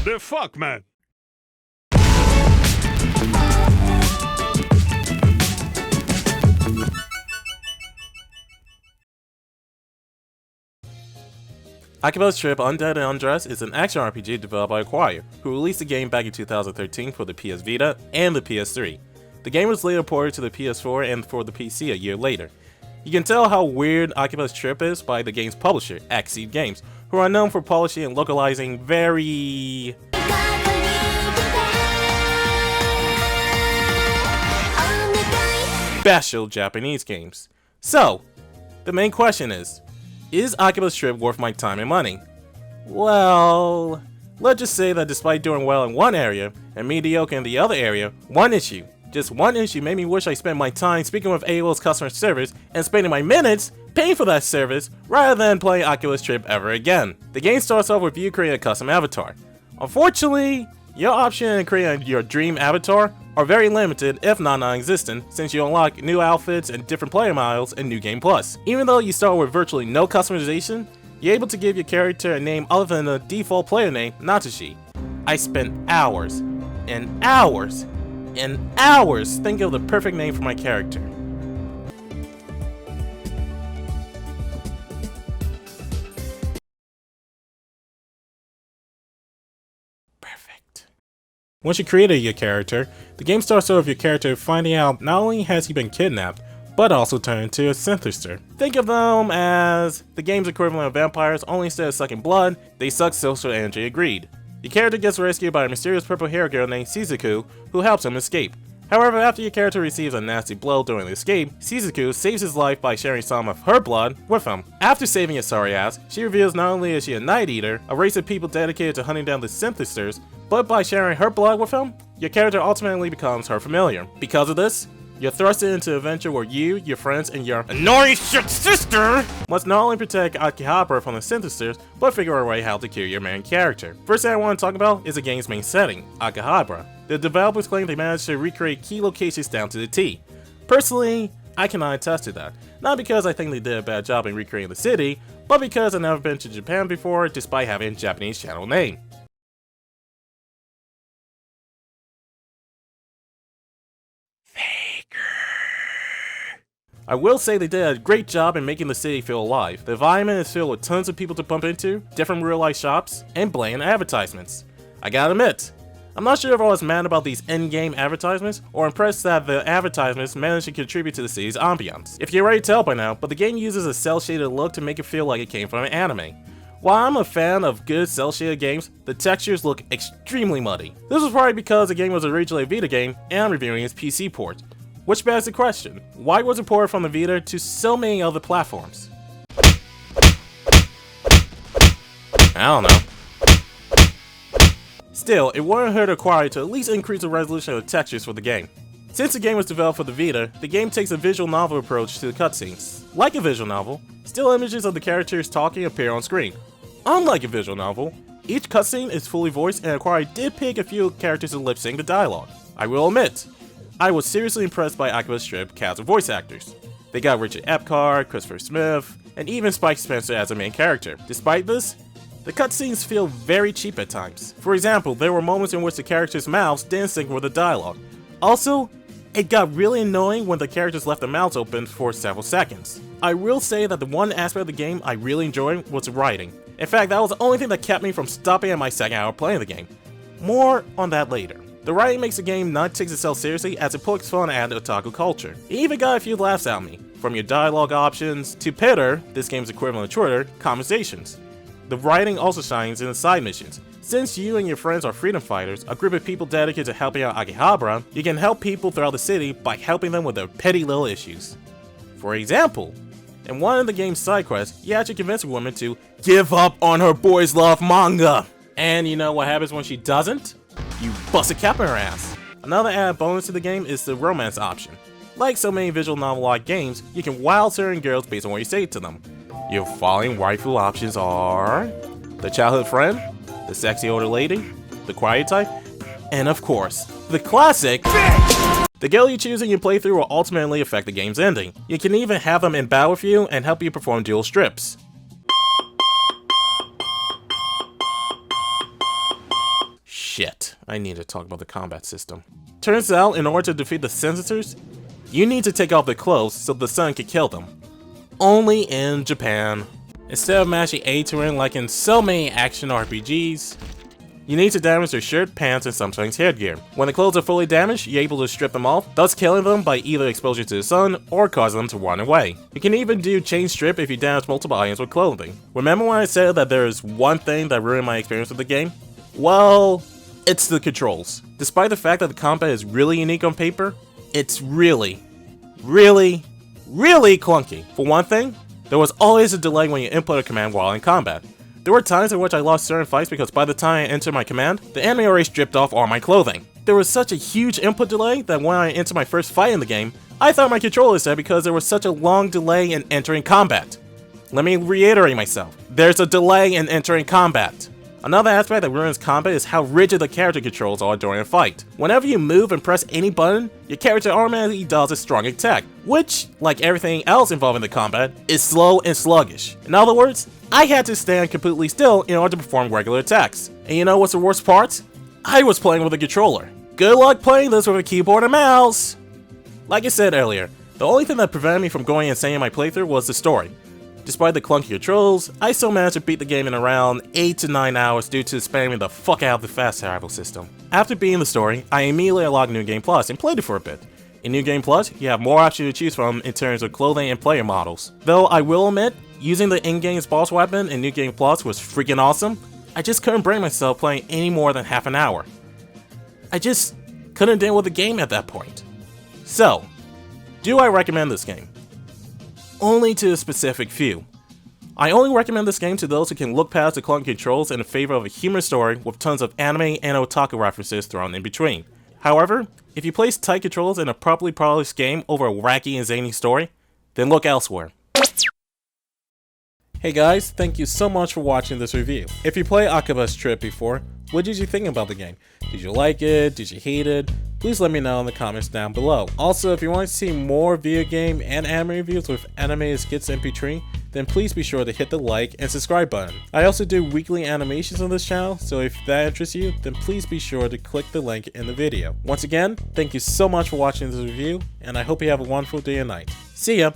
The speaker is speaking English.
The fuck, man? Akiba's Trip Undead and Undressed is an action RPG developed by Acquire, who released the game back in 2013 for the PS Vita and the PS3. The game was later ported to the PS4 and for the PC a year later. You can tell how weird Akiba's Trip is by the game's publisher, Xseed Games, who are known for polishing and localizing very special Japanese games. So, the main question is Akiba's Trip worth my time and money? Well, let's just say that despite doing well in one area and mediocre in the other area, just one issue made me wish I spent my time speaking with AOL's customer service and spending my minutes paying for that service rather than playing Akiba's Trip ever again. The game starts off with you creating a custom avatar. Unfortunately, your options in creating your dream avatar are very limited, if not non-existent, since you unlock new outfits and different player models in New Game Plus. Even though you start with virtually no customization, you're able to give your character a name other than the default player name, Natsushi. I spent hours and hours and hours thinking of the perfect name for my character. Once you created your character, the game starts off with your character finding out not only has he been kidnapped, but also turned into a synthester. Think of them as the game's equivalent of vampires, only instead of sucking blood, they suck social energy and greed. Your character gets rescued by a mysterious purple-haired girl named Shizuku, who helps him escape. However, after your character receives a nasty blow during the escape, Shizuku saves his life by sharing some of her blood with him. After saving his sorry ass, she reveals not only is she a night eater, a race of people dedicated to hunting down the synthesters, but by sharing her blood with him, your character ultimately becomes her familiar. Because of this, you're thrusted into an adventure where you, your friends, and your annoying shit sister must not only protect Akiba from the synthesters, but figure out a way how to kill your main character. First thing I want to talk about is the game's main setting, Akiba. The developers claim they managed to recreate key locations down to the T. Personally, I cannot attest to that. Not because I think they did a bad job in recreating the city, but because I've never been to Japan before despite having a Japanese channel name. I will say they did a great job in making the city feel alive. The environment is filled with tons of people to bump into, different real-life shops, and blatant advertisements. I gotta admit, I'm not sure if I was mad about these in-game advertisements, or impressed that the advertisements managed to contribute to the city's ambiance. If you're already tell by now, but the game uses a cel-shaded look to make it feel like it came from an anime. While I'm a fan of good cel-shaded games, the textures look extremely muddy. This was probably because the game was originally a Vita game, and I'm reviewing its PC port. Which begs the question, why was it ported from the Vita to so many other platforms? I don't know. Still, it wouldn't hurt Acquire to at least increase the resolution of the textures for the game. Since the game was developed for the Vita, the game takes a visual novel approach to the cutscenes. Like a visual novel, still images of the characters talking appear on screen. Unlike a visual novel, each cutscene is fully voiced and Acquire did pick a few characters to lip sync the dialogue. I will admit, I was seriously impressed by Akiba's Trip cast of voice actors. They got Richard Epcar, Christopher Smith, and even Spike Spencer as a main character. Despite this, the cutscenes feel very cheap at times. For example, there were moments in which the characters' mouths didn't sync with the dialogue. Also, it got really annoying when the characters left their mouths open for several seconds. I will say that the one aspect of the game I really enjoyed was the writing. In fact, that was the only thing that kept me from stopping at my second hour playing the game. More on that later. The writing makes the game not take itself seriously as it pokes fun at otaku culture. It even got a few laughs at me, from your dialogue options to Pitter, this game's equivalent to Twitter, conversations. The writing also shines in the side missions. Since you and your friends are freedom fighters, a group of people dedicated to helping out Akiba, you can help people throughout the city by helping them with their petty little issues. For example, in one of the game's side quests, you actually convince a woman to give up on her boys love manga. And you know what happens when she doesn't? You bust a cap in her ass. Another added bonus to the game is the romance option. Like so many visual novel-like games, you can wow certain girls based on what you say to them. Your following waifu options are the childhood friend, the sexy older lady, the quiet type, and of course, the classic bitch! The girl you choose in your playthrough will ultimately affect the game's ending. You can even have them in battle with you and help you perform dual strips. I need to talk about the combat system. Turns out, in order to defeat the senators, you need to take off their clothes so the sun can kill them. Only in Japan. Instead of mashing A to win like in so many action RPGs, you need to damage their shirt, pants, and sometimes headgear. When the clothes are fully damaged, you're able to strip them off, thus killing them by either exposure to the sun or causing them to run away. You can even do chain strip if you damage multiple items with clothing. Remember when I said that there is one thing that ruined my experience with the game? Well, it's the controls. Despite the fact that the combat is really unique on paper, it's really clunky. For one thing, there was always a delay when you input a command while in combat. There were times in which I lost certain fights because by the time I entered my command, the enemy already stripped off all my clothing. There was such a huge input delay that when I entered my first fight in the game, I thought my controller said because there was such a long delay in entering combat. Let me reiterate myself. There's a delay in entering combat. Another aspect that ruins combat is how rigid the character controls are during a fight. Whenever you move and press any button, your character automatically does a strong attack, which, like everything else involving the combat, is slow and sluggish. In other words, I had to stand completely still in order to perform regular attacks. And you know what's the worst part? I was playing with a controller. Good luck playing this with a keyboard and mouse! Like I said earlier, the only thing that prevented me from going insane in my playthrough was the story. Despite the clunky controls, I still managed to beat the game in around 8 to 9 hours due to spamming the fuck out of the fast travel system. After beating the story, I immediately unlocked New Game Plus and played it for a bit. In New Game Plus, you have more options to choose from in terms of clothing and player models. Though I will admit, using the in-game boss weapon in New Game Plus was freaking awesome, I just couldn't bring myself playing any more than half an hour. I just couldn't deal with the game at that point. So, do I recommend this game? Only to a specific few. I only recommend this game to those who can look past the clunky controls in favor of a humorous story with tons of anime and otaku references thrown in between. However, if you place tight controls in a properly polished game over a wacky and zany story, then look elsewhere. Hey guys, thank you so much for watching this review. If you played Akiba's Trip before, what did you think about the game? Did you like it? Did you hate it? Please let me know in the comments down below. Also, if you want to see more video game and anime reviews with animated skits in between, then please be sure to hit the like and subscribe button. I also do weekly animations on this channel, so if that interests you, then please be sure to click the link in the video. Once again, thank you so much for watching this review, and I hope you have a wonderful day and night. See ya!